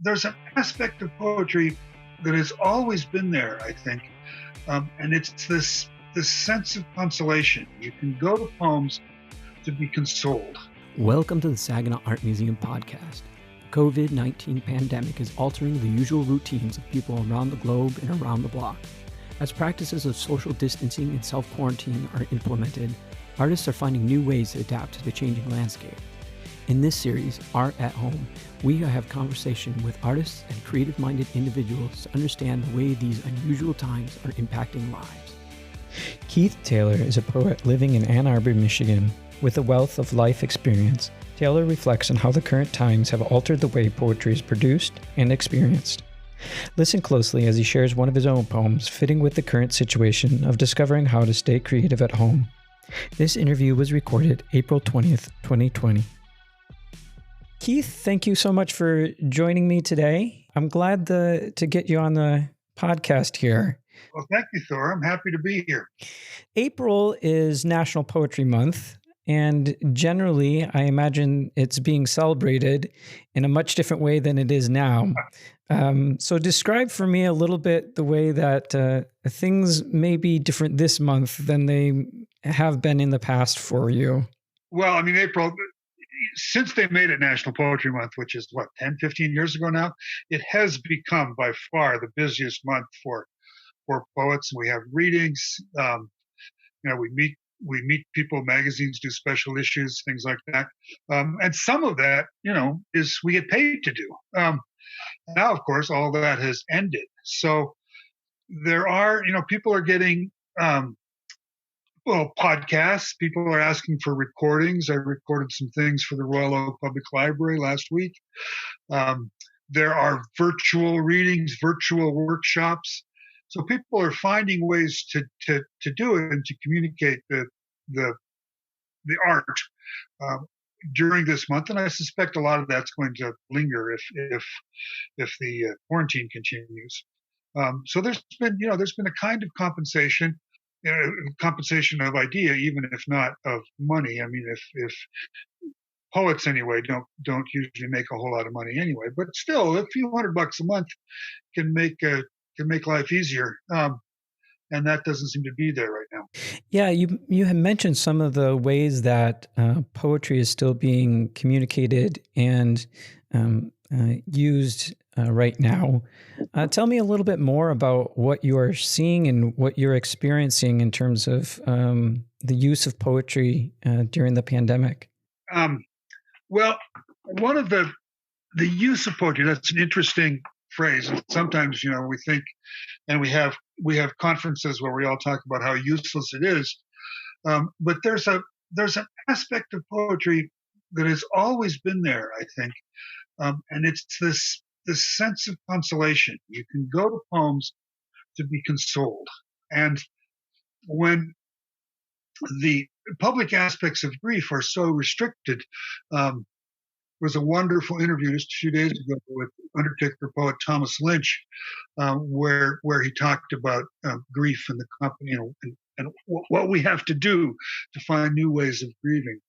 there's an aspect of poetry that has always been there, I think, and it's this sense of consolation. You can go to poems to be consoled. Welcome to the Saginaw Art Museum podcast. The COVID-19 pandemic is altering the usual routines of people around the globe and around the block. As practices of social distancing and self-quarantine are implemented, artists are finding new ways to adapt to the changing landscape. In this series, Art at Home, we have conversation with artists and creative-minded individuals to understand the way these unusual times are impacting lives. Keith Taylor is a poet living in Ann Arbor, Michigan. With a wealth of life experience, Taylor reflects on how the current times have altered the way poetry is produced and experienced. Listen closely as he shares one of his own poems fitting with the current situation of discovering how to stay creative at home. This interview was recorded April 20th, 2020. Keith, thank you so much for joining me today. I'm glad to get you on the podcast here. Well, thank you, Thor. I'm happy to be here. April is National Poetry Month, and generally, I imagine it's being celebrated in a much different way than it is now. So describe for me a little bit the way that things may be different this month than they have been in the past for you. Well, I mean, April, since they made it National Poetry Month, which is 10, 15 years ago now, it has become by far the busiest month for poets. We have readings. We meet people, magazines do special issues, things like that. And some of that, is we get paid to do. Now, of course, all that has ended. So there are, people are getting, podcasts. People are asking for recordings. I recorded some things for the Royal Oak Public Library last week. There are virtual readings, virtual workshops. So people are finding ways to do it and to communicate the art during this month, and I suspect a lot of that's going to linger if the quarantine continues. So there's been a kind of compensation of idea, even if not of money. I mean, if poets anyway don't usually make a whole lot of money anyway, but still a few $100 a month can make life easier. And that doesn't seem to be there right now. Yeah, you had mentioned some of the ways that poetry is still being communicated and used right now. Tell me a little bit more about what you are seeing and what you're experiencing in terms of the use of poetry during the pandemic. Well, one of the use of poetry, that's an interesting phrase. Sometimes, we think, and we have conferences where we all talk about how useless it is. But there's an aspect of poetry that has always been there, I think. And it's this sense of consolation. You can go to poems to be consoled. And when the public aspects of grief are so restricted, was a wonderful interview just a few days ago with Undertaker poet Thomas Lynch, where he talked about grief and the company and what we have to do to find new ways of grieving.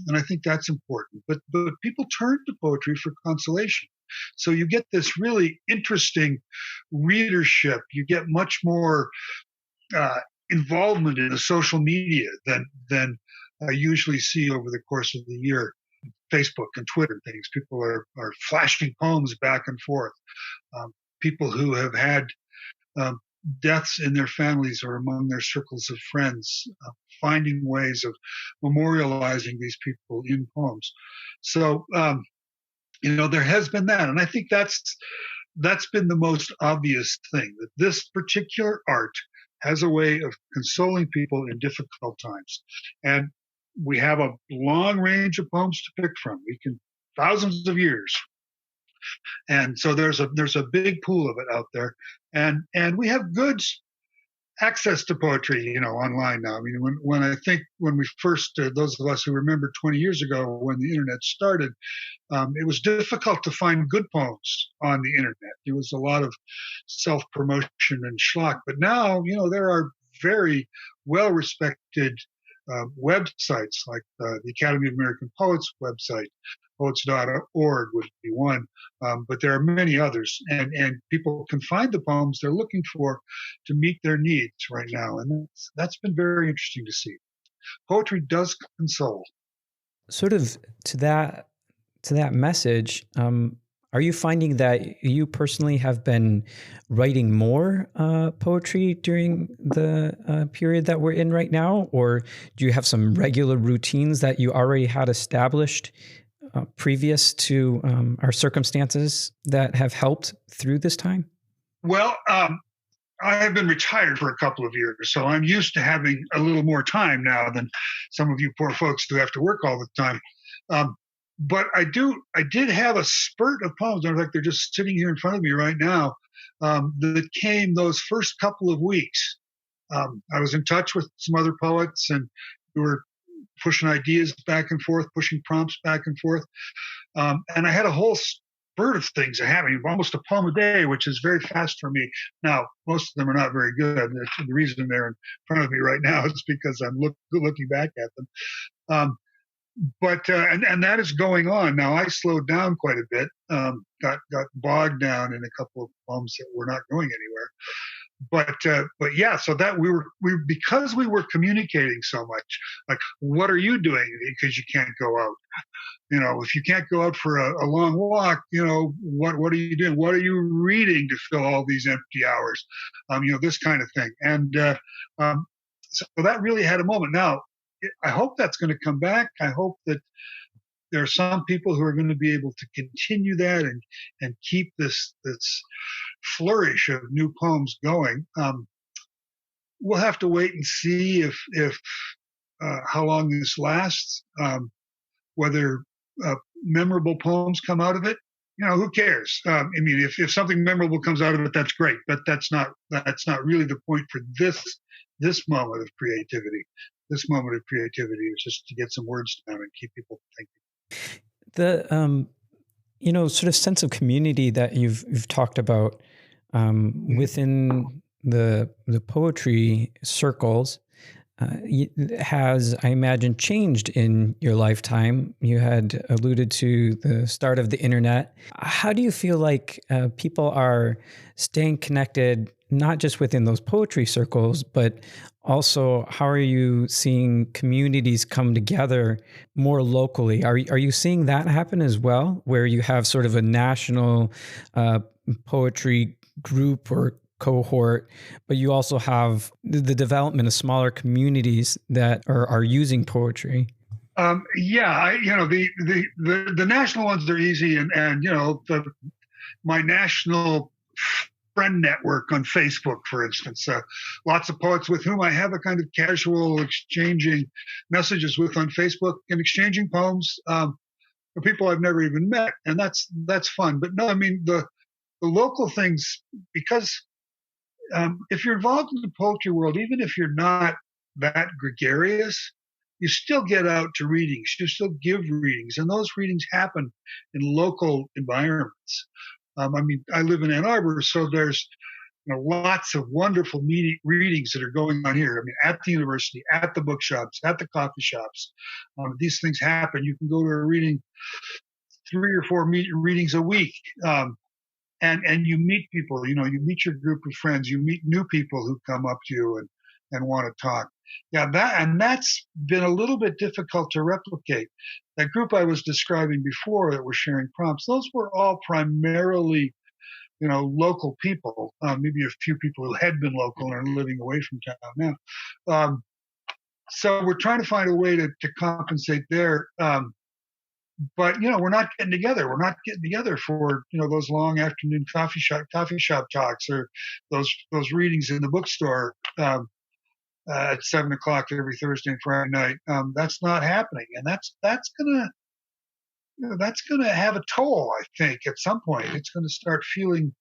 And I think that's important. But people turn to poetry for consolation. So you get this really interesting readership. You get much more involvement in the social media than I usually see over the course of the year. Facebook and Twitter things. People are flashing poems back and forth. People who have had deaths in their families or among their circles of friends, finding ways of memorializing these people in poems. So, there has been that. And I think that's been the most obvious thing, that this particular art has a way of consoling people in difficult times. And we have a long range of poems to pick from. We can thousands of years, and so there's a big pool of it out there, and we have good access to poetry, online now. I mean, when we first, those of us who remember 20 years ago when the internet started, it was difficult to find good poems on the internet. There was a lot of self-promotion and schlock, but now there are very well-respected websites like the Academy of American Poets website, poets.org would be one, but there are many others, and people can find the poems they're looking for to meet their needs right now, and that's been very interesting to see. Poetry does console. Sort of to that message, are you finding that you personally have been writing more poetry during the period that we're in right now? Or do you have some regular routines that you already had established previous to our circumstances that have helped through this time? Well, I have been retired for a couple of years, so I'm used to having a little more time now than some of you poor folks who have to work all the time. But I did have a spurt of poems. In fact, they're just sitting here in front of me right now. That came those first couple of weeks. I was in touch with some other poets, and we were pushing ideas back and forth, pushing prompts back and forth. And I had a whole spurt of things happening, almost a poem a day, which is very fast for me. Now, most of them are not very good. The reason they're in front of me right now is because I'm looking back at them. But that is going on now. I slowed down quite a bit, got bogged down in a couple of poems that were not going anywhere. But yeah, so that we were because we were communicating so much. Like, what are you doing? Because you can't go out. If you can't go out for a long walk, what are you doing? What are you reading to fill all these empty hours? This kind of thing. And so that really had a moment. Now, I hope that's going to come back. I hope that there are some people who are going to be able to continue that and keep this flourish of new poems going. We'll have to wait and see if how long this lasts, whether memorable poems come out of it. Who cares? If something memorable comes out of it, that's great. But that's not really the point for this moment of creativity. This moment of creativity is just to get some words down and keep people thinking. The sort of sense of community that you've talked about within the poetry circles has, I imagine, changed in your lifetime. You had alluded to the start of the internet. How do you feel like people are staying connected, not just within those poetry circles, but also how are you seeing communities come together more locally? Are you seeing that happen as well, where you have sort of a national poetry group or cohort, but you also have the development of smaller communities that are using poetry? The national ones are easy, and my national friend network on Facebook, for instance, lots of poets with whom I have a kind of casual exchanging messages with on Facebook and exchanging poems for people I've never even met, and that's fun. But no, the local things, because if you're involved in the poetry world, even if you're not that gregarious, you still get out to readings. You still give readings, and those readings happen in local environments. I live in Ann Arbor, so there's lots of wonderful readings that are going on here. At the university, at the bookshops, at the coffee shops. These things happen. You can go to a reading, 3 or 4 readings a week. And you meet people, you meet your group of friends, you meet new people who come up to you and want to talk. Yeah, that's been a little bit difficult to replicate. That group I was describing before that were sharing prompts, those were all primarily, local people, maybe a few people who had been local and are living away from town now. So we're trying to find a way to compensate there. But we're not getting together. We're not getting together for those long afternoon coffee shop talks or those readings in the bookstore at 7:00 every Thursday and Friday night. That's not happening, and that's gonna have a toll. I think at some point it's going to start feeling.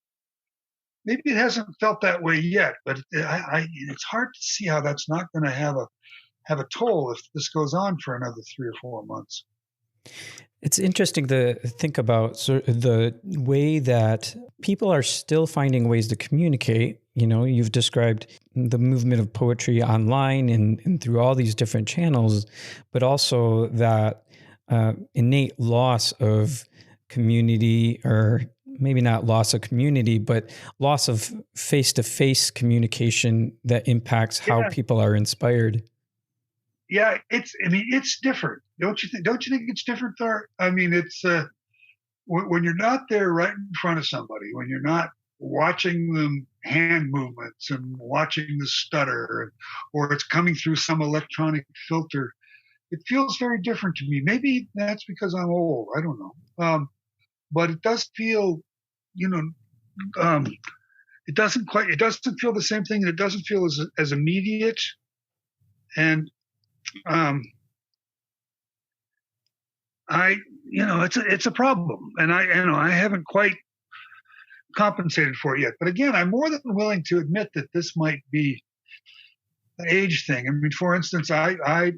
Maybe it hasn't felt that way yet, but it's hard to see how that's not going to have a toll if this goes on for another 3 or 4 months. It's interesting to think about the way that people are still finding ways to communicate. you've described the movement of poetry online and through all these different channels, but also that innate loss of community, or maybe not loss of community, but loss of face-to-face communication that impacts how people are inspired. Yeah, it's different. Don't you think? Don't you think it's different, Thor? I mean, it's when you're not there right in front of somebody, when you're not watching them hand movements and watching the stutter, or it's coming through some electronic filter, it feels very different to me. Maybe that's because I'm old. I don't know. But it does feel, um, it doesn't feel the same thing. And it doesn't feel as immediate. And it's a problem, and I haven't quite compensated for it yet. But again, I'm more than willing to admit that this might be an age thing. I mean, for instance, I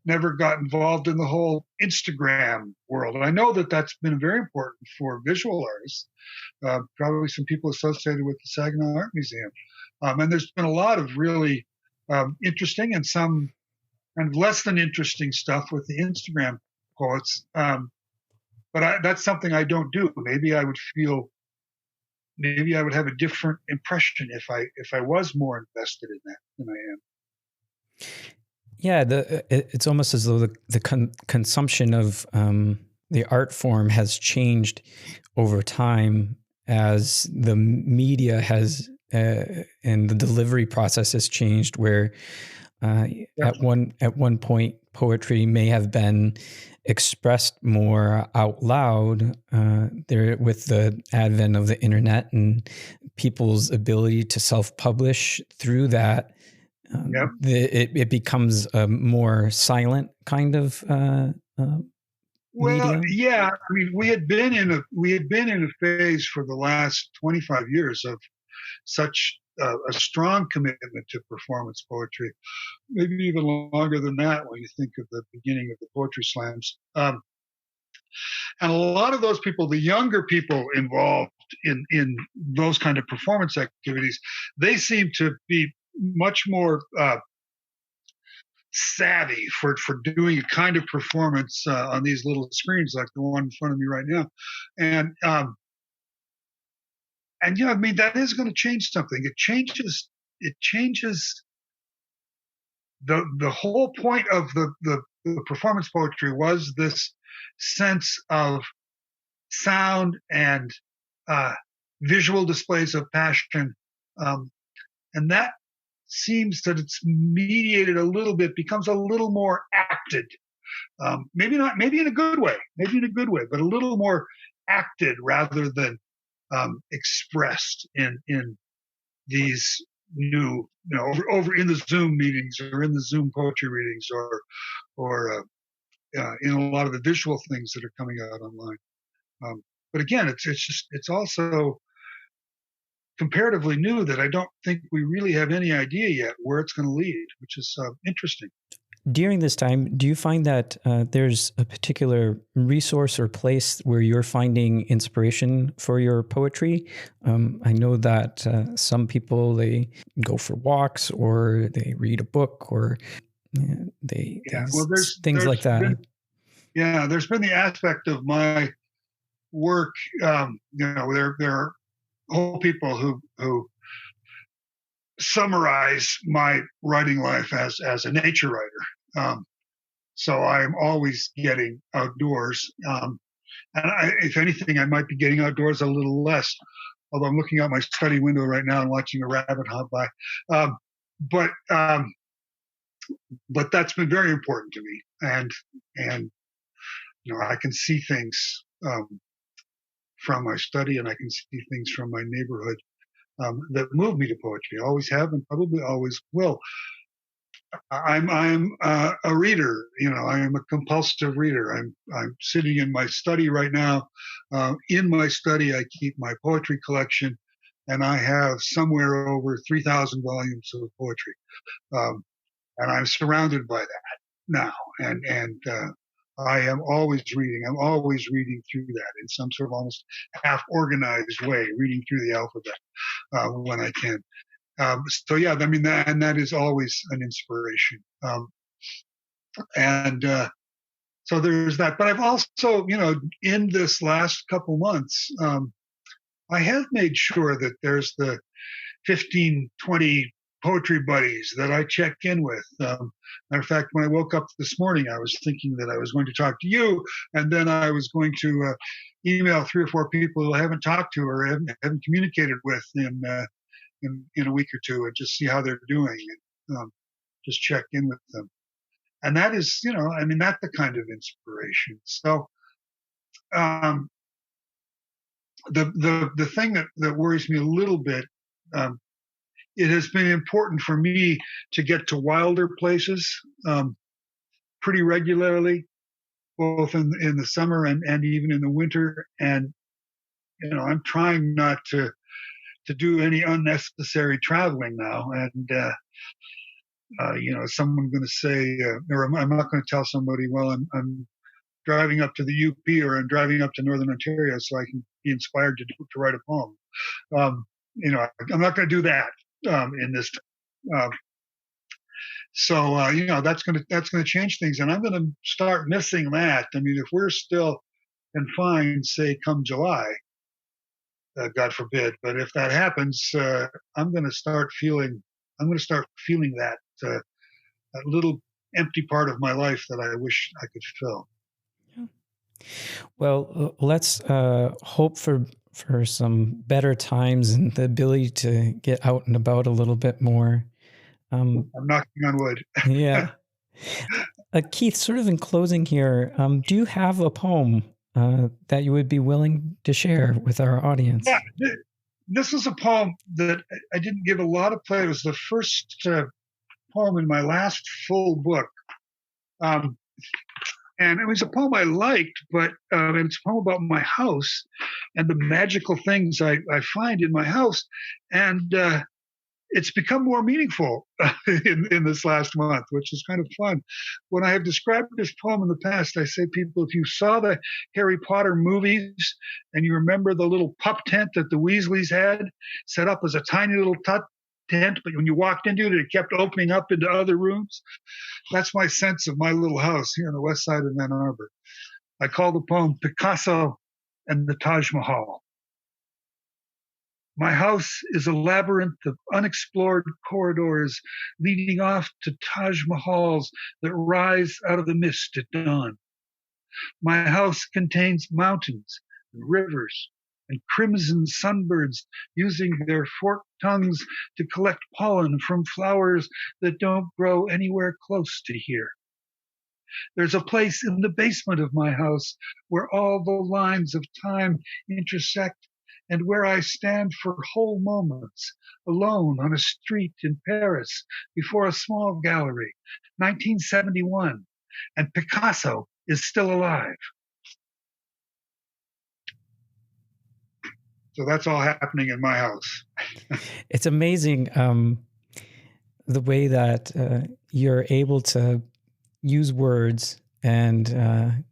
never got involved in the whole Instagram world. And I know that that's been very important for visual artists, probably some people associated with the Saginaw Art Museum. And there's been a lot of really interesting and some kind of less than interesting stuff with the Instagram poets. But that's something I don't do. Maybe I would have a different impression if I was more invested in that than I am. Yeah, it's almost as though the consumption of the art form has changed over time as the media has and the delivery process has changed. Where at one point poetry may have been expressed more out loud. There, with the advent of the internet and people's ability to self-publish through that. It becomes a more silent kind of well, medium. Yeah. I mean, we had been in a phase for the last 25 years of such a strong commitment to performance poetry, maybe even longer than that when you think of the beginning of the poetry slams. And a lot of those people, the younger people involved in those kind of performance activities, they seem to be much more savvy for doing a kind of performance on these little screens like the one in front of me right now. And I mean, that is going to change something. It changes the whole point of the performance poetry was this sense of sound and visual displays of passion, and that seems that it's mediated a little bit, becomes a little more acted. Maybe in a good way, but a little more acted rather than expressed in these new, over in the Zoom meetings or in the Zoom poetry readings or in a lot of the visual things that are coming out online. But again, it's also comparatively new that I don't think we really have any idea yet where it's going to lead, which is interesting. During this time, do you find that there's a particular resource or place where you're finding inspiration for your poetry? I know that some people, they go for walks or they read a book or there's things like that. There's been the aspect of my work. There are whole people who summarize my writing life as a nature writer. So I'm always getting outdoors. And if anything, I might be getting outdoors a little less, although I'm looking out my study window right now and watching a rabbit hop by. But that's been very important to me. And I can see things from my study, and I can see things from my neighborhood that move me to poetry. I always have and probably always will. I'm a reader. I am a compulsive reader. I'm sitting in my study right now. In my study, I keep my poetry collection, and I have somewhere over 3,000 volumes of poetry. And I'm surrounded by that now. And I am always reading. I'm always reading through that in some sort of almost half-organized way, reading through the alphabet when I can. So yeah, I mean that is always an inspiration. And so there's that. But I've also, in this last couple months, I have made sure that there's the 15, 20 poetry buddies that I check in with. Matter of fact, when I woke up this morning, I was thinking that I was going to talk to you, and then I was going to email 3 or 4 people who I haven't talked to or haven't communicated with in a week or two, and just see how they're doing, and just check in with them. And that is, that's the kind of inspiration. So the thing that worries me a little bit, it has been important for me to get to wilder places pretty regularly, both in the summer and even in the winter. And I'm trying not to do any unnecessary traveling now. And someone going to say, or I'm not going to tell somebody, well, I'm driving up to the UP or I'm driving up to Northern Ontario so I can be inspired to write a poem. I'm not going to do that in this. So that's going to change things, and I'm going to start missing that. I mean, if we're still confined, say, come July, God forbid, but if that happens, I'm going to start feeling that that little empty part of my life that I wish I could fill. Well, let's hope for some better times and the ability to get out and about a little bit more. I'm knocking on wood. Yeah. Keith, sort of in closing here, do you have a poem that you would be willing to share with our audience? Yeah, this is a poem that I didn't give a lot of play. It was the first poem in my last full book. And it was a poem I liked, but it's a poem about my house and the magical things I find in my house. And it's become more meaningful in this last month, which is kind of fun. When I have described this poem in the past, I say, people, if you saw the Harry Potter movies and you remember the little pup tent that the Weasleys had set up as a tiny little tent, but when you walked into it, it kept opening up into other rooms. That's my sense of my little house here on the west side of Ann Arbor. I call the poem Picasso and the Taj Mahal. My house is a labyrinth of unexplored corridors leading off to Taj Mahals that rise out of the mist at dawn. My house contains mountains and rivers and crimson sunbirds using their forked tongues to collect pollen from flowers that don't grow anywhere close to here. There's a place in the basement of my house where all the lines of time intersect and where I stand for whole moments, alone on a street in Paris before a small gallery, 1971, and Picasso is still alive. So that's all happening in my house. It's amazing the way that you're able to use words and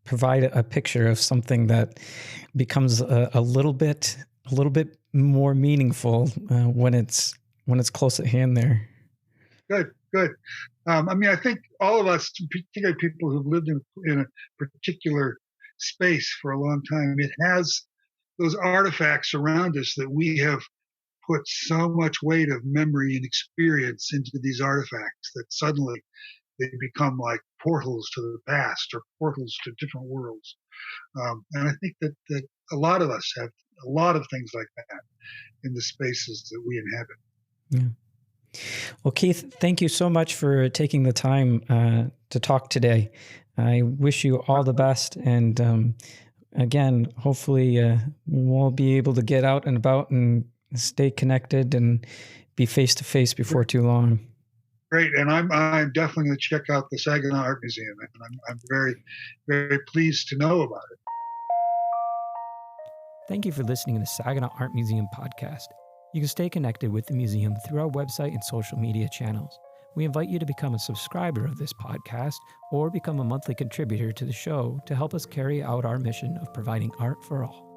provide a picture of something that becomes a little bit more meaningful when it's close at hand there. Good. I think all of us, particularly people who've lived in a particular space for a long time, it has those artifacts around us that we have put so much weight of memory and experience into these artifacts that suddenly they become like portals to the past or portals to different worlds. And I think that a lot of us have a lot of things like that in the spaces that we inhabit. Yeah. Well, Keith, thank you so much for taking the time to talk today. I wish you all the best. And again, hopefully we'll be able to get out and about and stay connected and be face to face before too long. Great, and I'm definitely going to check out the Saginaw Art Museum, and I'm very, very pleased to know about it. Thank you for listening to the Saginaw Art Museum podcast. You can stay connected with the museum through our website and social media channels. We invite you to become a subscriber of this podcast or become a monthly contributor to the show to help us carry out our mission of providing art for all.